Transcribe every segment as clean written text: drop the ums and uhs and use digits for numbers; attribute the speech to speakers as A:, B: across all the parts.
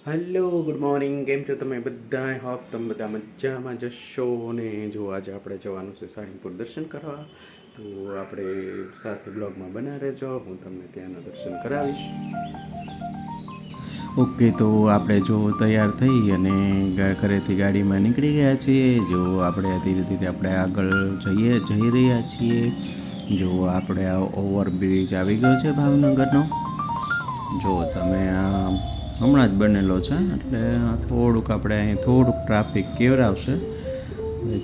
A: Hello good morning, કેમ છો તમે બધા? હોપ તમે બધા મજામાં જશો. ને જો આજે આપણે જવાનું છે સાળીંગપુર દર્શન કરવા, તો આપણે સાથે બ્લોગમાં બના રહેજો, હું તમને ત્યાંના દર્શન કરાવીશ. ઓકે, તો આપણે જો તૈયાર થઈ અને ઘરેથી ગાડીમાં નીકળી ગયા છીએ. જો આપણે ધીરે ધીરે આપણે આગળ જઈ રહ્યા છીએ. જો આપણે આ ઓવરબ્રિજ આવી ગયો છે ભાવનગરનો. જો તમે આ હમણાં જ બનેલો છે, એટલે થોડુંક આપણે અહીં થોડુંક ટ્રાફિક કેવરાવશે.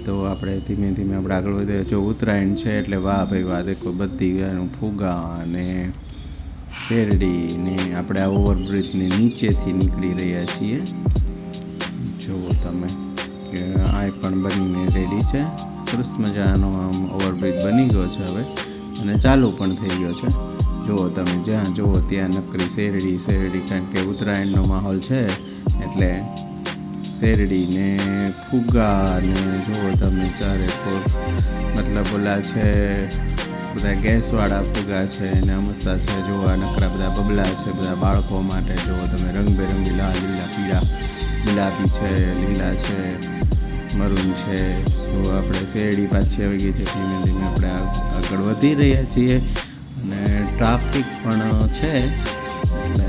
A: તો આપણે ધીમે ધીમે આપણે આગળ વધીએ. જો ઉત્તરાયણ છે એટલે વાહ ભાઈ વાહ, દેખો બધી ફુગા અને શેરડી ને આપણે આ ઓવરબ્રિજની નીચેથી નીકળી રહ્યા છીએ. જુઓ તમે કે આ પણ બનીને રેડી છે. સરસ મજાનો આમ ઓવરબ્રિજ બની ગયો છે હવે, અને ચાલુ પણ થઈ ગયો છે. જુઓ તમે જ્યાં જુઓ ત્યાં નકરી શેરડી, કારણ કે ઉત્તરાયણનો માહોલ છે એટલે શેરડી ને ફુગ્ગા ને જુઓ તમે ચારે મતલબ ઓલા છે બધા ગેસવાળા ફુગ્ગા છે ને અમસ્તા છે. જોવા નકરા બધા બબલા છે બધા બાળકો માટે. જુઓ તમે રંગબેરંગી લાલ, લીલા, પીળા, ગુલાબી છે, લીલા છે, મરૂન છે. તો આપણે શેરડી પાછી આવી ગઈ છે. ધીમે ધીમે આપણે આગળ વધી રહ્યા છીએ અને ટ્રાફિક પણ છે, એટલે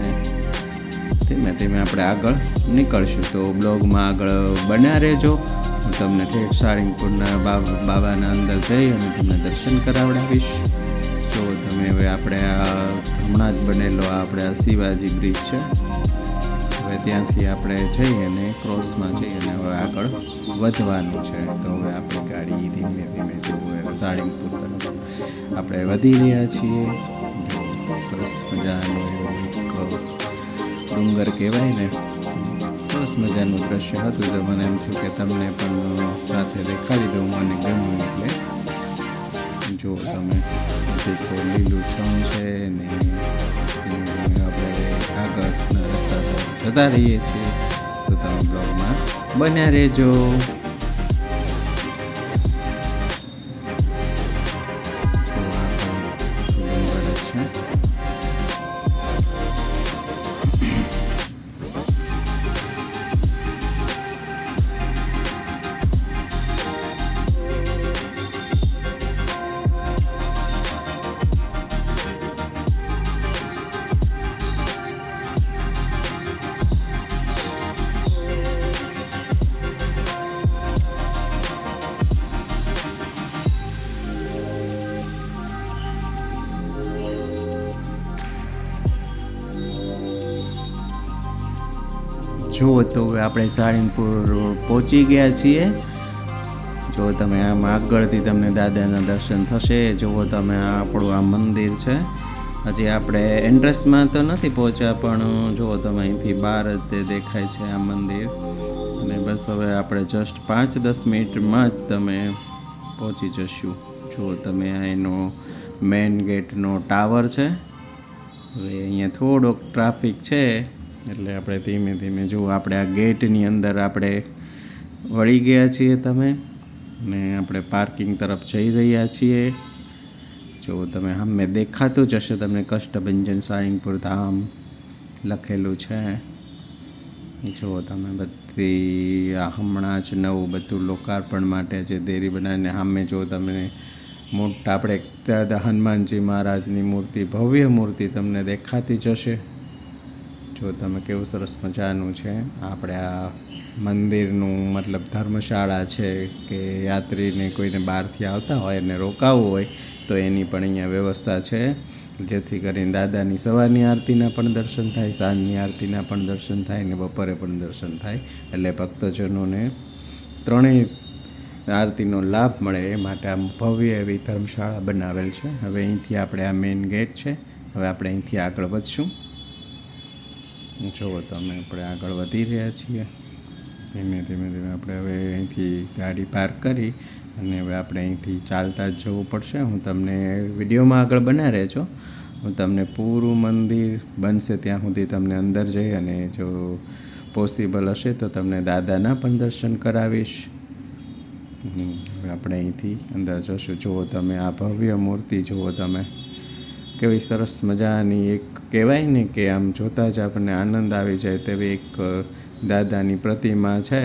A: ધીમે ધીમે આપણે આગળ નીકળશું. તો બ્લોગમાં આગળ બન્યા રહેજો. હું તમને ઠેઠ સાળીંગપુરના બાબાના અંદર જઈ અને તમને દર્શન કરાવડાવીશ. જો તમે હવે આપણે આ હમણાં જ બનેલો આપણે આ શિવાજી બ્રિજ છે, હવે ત્યાંથી આપણે જઈ અને ક્રોસમાં જઈ અને હવે આગળ વધવાનું છે. તો હવે આપણી ગાડી ધીમે ધીમે જો સાળીંગપુર તરફ આપણે વધી રહ્યા છીએ. સરસ મજાનો ડુંગર કહેવાય ને, સરસ મજાનું દ્રશ્ય હતું. તો મને એમ થયું કે તમને પણ સાથે દેખાડી દઉં, મને ગમ્યું એટલે. જો તમે દેખો લીલું છમ છે ને આપણે આગળના રસ્તા પર જતા રહીએ છીએ. તો તમે બ્લોગમાં બન્યા રહેજો. જુઓ તો હવે આપણે સાળીંગપુર પહોંચી ગયા છીએ. જો તમે આમ આગળથી તમને દાદાના દર્શન થશે. જુઓ તમે આ આપણું આ મંદિર છે. હજી આપણે એન્ટ્રન્સમાં તો નથી પહોંચ્યા, પણ જુઓ તમે અહીંથી બહાર જ તે દેખાય છે આ મંદિર. અને બસ હવે આપણે જસ્ટ 5-10 મિનિટમાં જ તમે પહોંચી જશું. જુઓ તમે આ એનો મેઇન ગેટનો ટાવર છે. હવે અહીંયા થોડોક ટ્રાફિક છે, એટલે આપણે ધીમે ધીમે જુઓ આપણે આ ગેટની અંદર આપણે વળી ગયા છીએ તમે, ને આપણે પાર્કિંગ તરફ જઈ રહ્યા છીએ. જો તમે સામે દેખાતું જ હશે તમને કષ્ટભંજન સાળીંગપુર ધામ લખેલું છે. જુઓ તમે બધી આ હમણાં જ નવું બધું લોકાર્પણ માટે જે દેરી બનાવીને સામે જો તમને મોટા આપણે દાદા હનુમાનજી મહારાજની મૂર્તિ, ભવ્ય મૂર્તિ તમને દેખાતી જ હશે. જો તમે કેવું સરસ મજાનું છે આપણે આ મંદિરનું, મતલબ ધર્મશાળા છે કે યાત્રીને કોઈને બહારથી આવતા હોય અને રોકાવું હોય તો એની પણ અહીંયા વ્યવસ્થા છે, જેથી કરીને દાદાની સવારની આરતીના પણ દર્શન થાય, સાંજની આરતીના પણ દર્શન થાય ને બપોરે પણ દર્શન થાય. એટલે ભક્તજનોને ત્રણેય આરતીનો લાભ મળે એ માટે આમ ભવ્ય એવી ધર્મશાળા બનાવેલ છે. હવે અહીંથી આપણે આ મેઇન ગેટ છે, હવે આપણે અહીંથી આગળ વધશું. જુઓ તમે આપણે આગળ વધી રહ્યા છીએ. ધીમે ધીમે ધીમે આપણે હવે અહીંથી ગાડી પાર્ક કરી અને હવે આપણે અહીંથી ચાલતા જ જવું પડશે. હું તમને વિડીયોમાં આગળ બના રહેજો. હું તમને પૂરું મંદિર બનશે ત્યાં સુધી તમને અંદર જઈ અને જો પોસિબલ હશે તો તમને દાદાના પણ દર્શન કરાવીશ. હવે આપણે અહીંથી અંદર જશું. જુઓ તમે આ ભવ્ય મૂર્તિ જુઓ તમે, કેવી સરસ મજાની એક કહેવાય ને કે આમ જોતાં જ આપણને આનંદ આવી જાય તેવી એક દાદાની પ્રતિમા છે.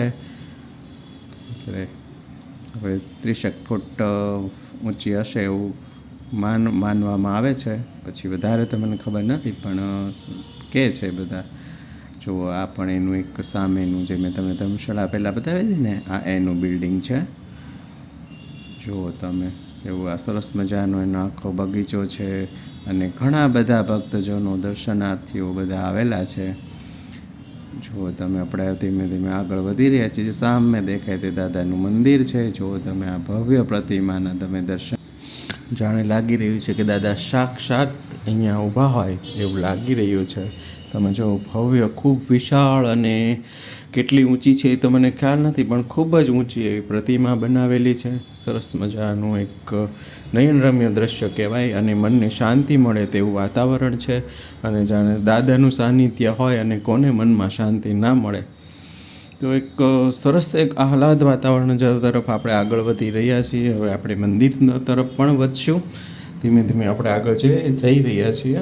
A: હવે 30 ફૂટ ઊંચી હશે એવું માનવામાં આવે છે. પછી વધારે તો મને ખબર નથી, પણ કહે છે બધા. જો આ પણ એનું એક સામેનું જે મેં તમને ધર્મશાળા પહેલાં બતાવી હતી ને, આ એનું બિલ્ડિંગ છે. જુઓ તમે, એવું આ સરસ મજાનો એનો આખો બગીચો છે અને ઘણા બધા ભક્તજનો દર્શનાર્થીઓ બધા આવેલા છે. જુઓ તમે, આપણે ધીમે ધીમે આગળ વધી રહ્યા છીએ. સામે દેખાય તે દાદાનું મંદિર છે. જુઓ તમે, આ ભવ્ય પ્રતિમાના તમે દર્શન, જાણે લાગી રહ્યું છે કે દાદા સાક્ષાત અહીંયા ઊભા હોય એવું લાગી રહ્યું છે. તમે જો, ભવ્ય, ખૂબ વિશાળ અને કેટલી ઊંચી છે એ તો મને ખ્યાલ નથી, પણ ખૂબ જ ઊંચી એવી પ્રતિમા બનાવેલી છે. સરસ મજાનું એક નયનરમ્ય દ્રશ્ય કહેવાય અને મનને શાંતિ મળે તેવું વાતાવરણ છે. અને જાણે દાદાનું સાનિધ્ય હોય અને કોને મનમાં શાંતિ ના મળે. તો એક સરસ એક આહલાદ વાતાવરણ તરફ આપણે આગળ વધી રહ્યા છીએ. હવે આપણે મંદિર તરફ પણ વધશું. ધીમે ધીમે આપણે આગળ જઈ રહ્યા છીએ.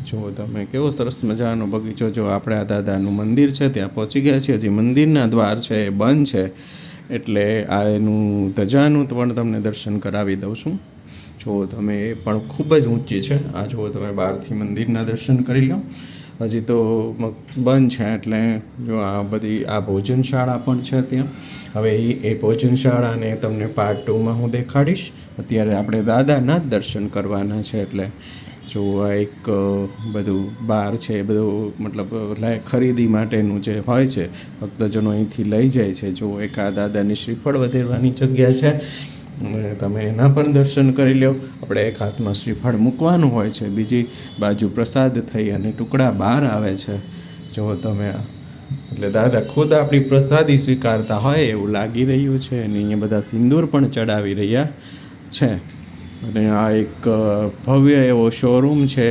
A: જુઓ તમે, કેવો સરસ મજાનો બગીચો. જો આપણે આ દાદાનું મંદિર છે ત્યાં પહોંચી ગયા છીએ. હજી મંદિરના દ્વાર છે એ બંધ છે, એટલે આ એનું ધજાનું પણ તમને દર્શન કરાવી દઉં છું. જુઓ તમે, એ પણ ખૂબ જ ઊંચી છે. આ જુઓ તમે, બહારથી મંદિરના દર્શન કરી લો. હજી તો બંધ છે, એટલે જો આ બધી આ ભોજનશાળા પણ છે ત્યાં. હવે એ ભોજનશાળાને તમને પાર્ટ 2માં હું દેખાડીશ. અત્યારે આપણે દાદાના જ દર્શન કરવાના છે. એટલે જો આ એક બધું બહાર છે, એ બધું મતલબ ખરીદી માટેનું જે હોય છે, ભક્તજનો અહીંથી લઈ જાય છે. જો એક આ દાદાની શ્રીફળ વધેરવાની જગ્યા છે, તમે એના પણ દર્શન કરી લો. આપણે એક હાથમાં શ્રીફળ મૂકવાનું હોય છે, બીજી બાજુ પ્રસાદ થઈ અને ટુકડા બહાર આવે છે. જો તમે, એટલે દાદા ખુદ આપણી પ્રસાદી સ્વીકારતા હોય એવું લાગી રહ્યું છે. અને અહીંયા બધા સિંદૂર પણ ચડાવી રહ્યા છે. અને આ એક ભવ્ય એવો શોરૂમ છે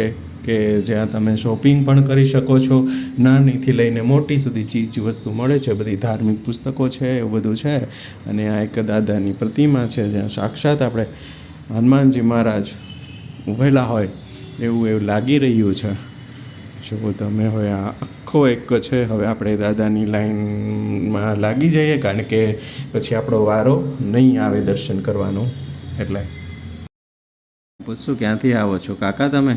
A: કે જ્યાં તમે શોપિંગ પણ કરી શકો છો. નાનીથી લઈને મોટી સુધી ચીજ વસ્તુ મળે છે. બધી ધાર્મિક પુસ્તકો છે, એવું બધું છે. અને આ એક દાદાની પ્રતિમા છે જ્યાં સાક્ષાત આપણે હનુમાનજી મહારાજ ઊભેલા હોય એવું લાગી રહ્યું છે. જો તમે, હવે આ આખો એક છે. હવે આપણે દાદાની લાઈનમાં લાગી જઈએ, કારણ કે પછી આપણો વારો નહીં આવે દર્શન કરવાનો. એટલે પૂછશું, ક્યાંથી આવો છો કાકા તમે?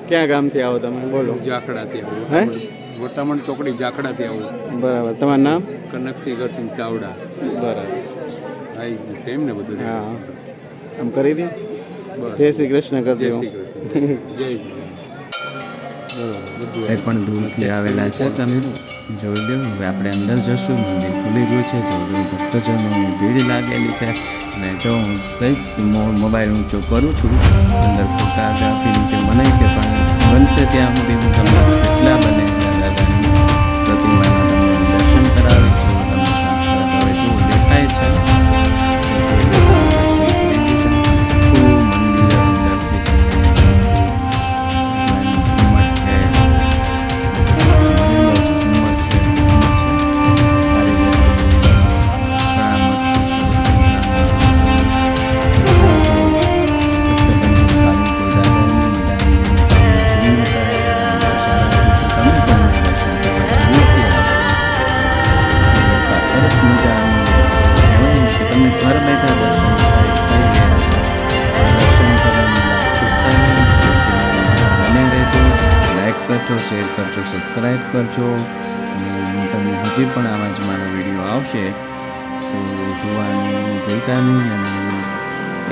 A: ક્યાં ગામથી આવો તમે? બોલો.
B: જાખડાથી આવું.
A: હે?
B: મોટામણ ચોકડી જાખડાથી આવું.
A: બરાબર. તમારું નામ?
B: કનકસિંહ ગરસિંહ ચાવડા.
A: બરાબર.
B: આવી સેમ ને બધું.
A: હા, આમ કરી દે. જય શ્રી કૃષ્ણ કરી દો.
B: જય
A: એ પણ દૂરથી આવેલા છે, તમે જોઈ લો. હવે આપણે અંદર જશું. મંદિર ખુલી ગયું છે. જો ભક્તજનોની ભીડ લાગેલી છે. અને જો હું સહિત મોબાઈલ ઊંચો કરું છું, અંદર ફોટોગ્રાફી નીચે બનાવી છે, પણ બનશે ત્યાં સુધી હું તમને કેટલા બને દાદાની પ્રતિમાના તમને દર્શન કરાવીશું. તમને હવે જો દેખાય છે કરજો, શેર કરજો, સબસ્ક્રાઈબ કરજો. અને તમને હજી પણ આવા જ મારો વિડીયો આવશે તો જોવાનું ભૂલતા નહીં. અને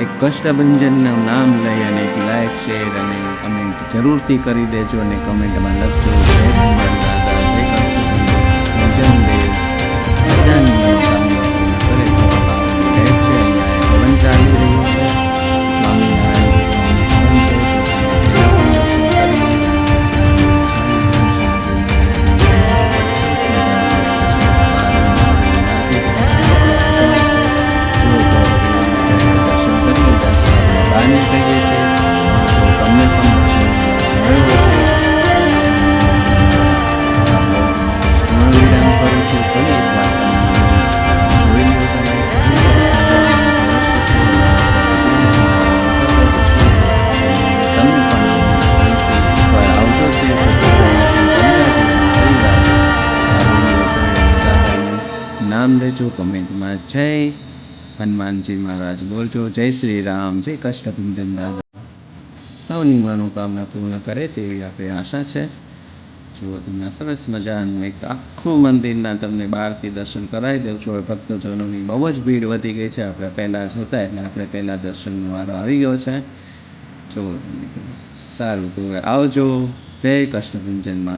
A: એક કષ્ટભંજનનું નામ લઈ અને એક લાઈક, શેર અને કમેન્ટ જરૂરથી કરી દેજો. અને કમેન્ટમાં લખજો જય હનુમાન દાદા, જય કષ્ટભંજન દેવ, બધાની મનોકામના પૂર્ણ કરે. ભેટ છે, અહીંયા હવન ચાલી રહ્યું છે. સ્વામિનારાયણ હવન છે. તમને પણ નામ લેજો, કમેન્ટમાં જય હનુમાનજી મહારાજ બોલજો, જય શ્રી રામ, જય કષ્ટભંજન દાદા. સૌની મનોકામના પૂર્ણ કરે તેવી આપણે આશા છે. જુઓ તમને સરસ મજાનું એક આખું મંદિરના તમને બહારથી દર્શન કરાવી દઉં છું. હવે ભક્તજનોની બહુ જ ભીડ વધી ગઈ છે. આપણે પહેલાં જ હતા એટલે આપણે પહેલાં દર્શનનો વારો આવી ગયો છે. જુઓ સારું તો હવે આવજો. જય કષ્ટભંજનમાં.